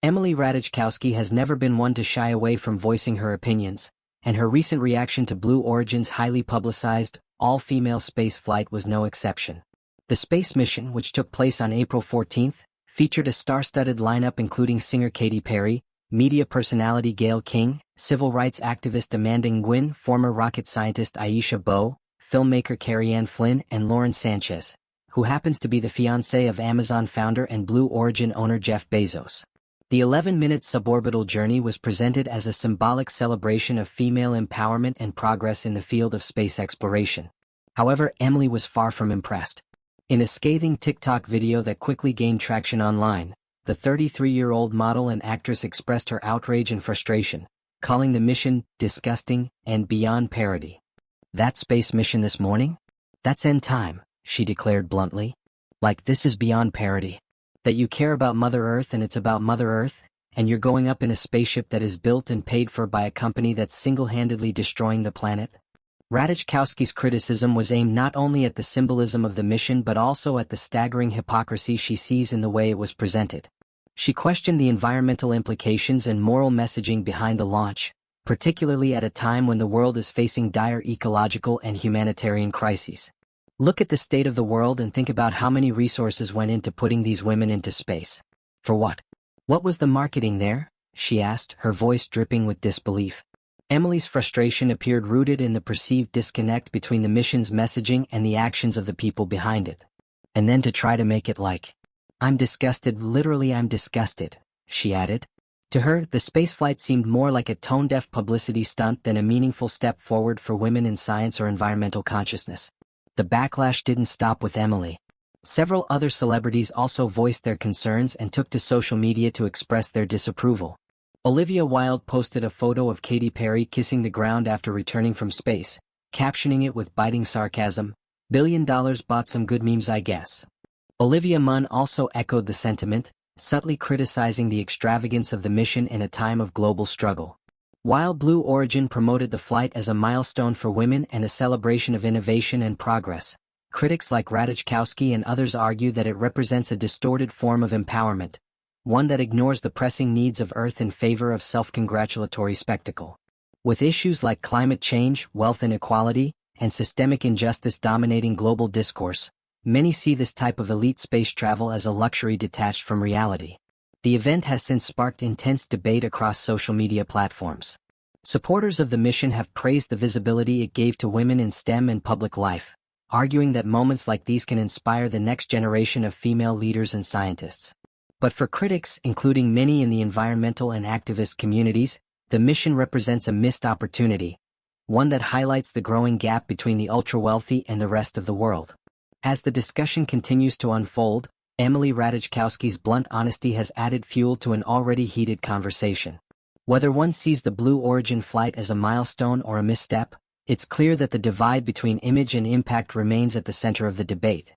Emily Ratajkowski has never been one to shy away from voicing her opinions, and her recent reaction to Blue Origin's highly publicized, all-female space flight was no exception. The space mission, which took place on April 14, featured a star-studded lineup including singer Katy Perry, media personality Gayle King, civil rights activist Amanda Nguyen, former rocket scientist Aisha Bowe, filmmaker Carrie-Anne Flynn, and Lauren Sanchez, who happens to be the fiancée of Amazon founder and Blue Origin owner Jeff Bezos. The 11-minute suborbital journey was presented as a symbolic celebration of female empowerment and progress in the field of space exploration. However, Emily was far from impressed. In a scathing TikTok video that quickly gained traction online, the 33-year-old model and actress expressed her outrage and frustration, calling the mission disgusting and beyond parody. "That space mission this morning? That's end time," she declared bluntly. "Like, this is beyond parody. That you care about Mother Earth and it's about Mother Earth, and you're going up in a spaceship that is built and paid for by a company that's single-handedly destroying the planet?" Ratajkowski's criticism was aimed not only at the symbolism of the mission but also at the staggering hypocrisy she sees in the way it was presented. She questioned the environmental implications and moral messaging behind the launch, particularly at a time when the world is facing dire ecological and humanitarian crises. "Look at the state of the world and think about how many resources went into putting these women into space. For what? What was the marketing there?" she asked, her voice dripping with disbelief. Emily's frustration appeared rooted in the perceived disconnect between the mission's messaging and the actions of the people behind it. "And then to try to make it like, I'm disgusted, literally I'm disgusted," she added. To her, the spaceflight seemed more like a tone-deaf publicity stunt than a meaningful step forward for women in science or environmental consciousness. The backlash didn't stop with Emily. Several other celebrities also voiced their concerns and took to social media to express their disapproval. Olivia Wilde posted a photo of Katy Perry kissing the ground after returning from space, captioning it with biting sarcasm, "$1 billion bought some good memes, I guess." Olivia Munn also echoed the sentiment, subtly criticizing the extravagance of the mission in a time of global struggle. While Blue Origin promoted the flight as a milestone for women and a celebration of innovation and progress, critics like Ratajkowski and others argue that it represents a distorted form of empowerment, one that ignores the pressing needs of Earth in favor of self-congratulatory spectacle. With issues like climate change, wealth inequality, and systemic injustice dominating global discourse, many see this type of elite space travel as a luxury detached from reality. The event has since sparked intense debate across social media platforms. Supporters of the mission have praised the visibility it gave to women in STEM and public life, arguing that moments like these can inspire the next generation of female leaders and scientists. But for critics, including many in the environmental and activist communities, the mission represents a missed opportunity, one that highlights the growing gap between the ultra-wealthy and the rest of the world. As the discussion continues to unfold, Emily Ratajkowski's blunt honesty has added fuel to an already heated conversation. Whether one sees the Blue Origin flight as a milestone or a misstep, it's clear that the divide between image and impact remains at the center of the debate.